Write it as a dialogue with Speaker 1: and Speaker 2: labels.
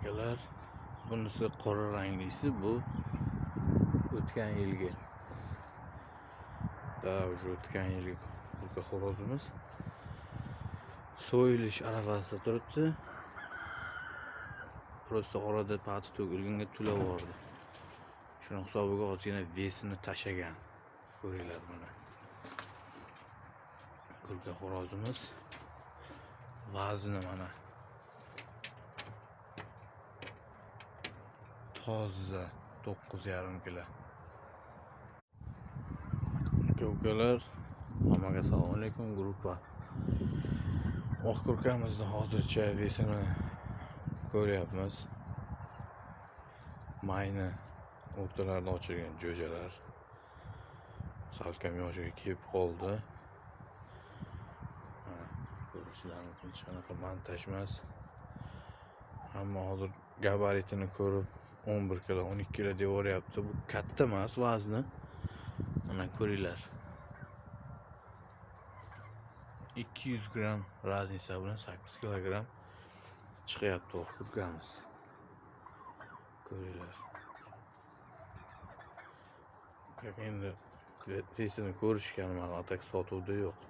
Speaker 1: akalar. Bunisi qora ranglisi, bu o'tgan yilgi. Уже o'tgan yilgi kurka xo'rozimiz. So'yilish arafasida turibdi. Prosta orada pati to'kilganga tulavordi. Shuni hisobiga ozgina vesini tashagan. Ko'ringlar buni. Kurka xo'rozimiz. Vazni mana. Toza 9,5 kilo. Aka-ukalar, hammaga assalomu alaykum gruppa. Oq kurkamizni hozircha vesini ko'ryapmiz. Mayni o'rtalarida ochilgan jo'jalar. Salkam yoshiga kelib qoldi. Mana ko'rishingiz mumkin, shunaqa montaj emas. Hamma hozir gabaritini ko'rib 11 kilo, 12 kilo deyoryapti. Bu katta emas vazni. Mana ko'ringlar. 200 gram raznica bilan 8 kilogram chiqyapti oq kurkamiz. Ko'ringlar. Endi vesini ko'rishgan, mana atak sotuvda yo'q.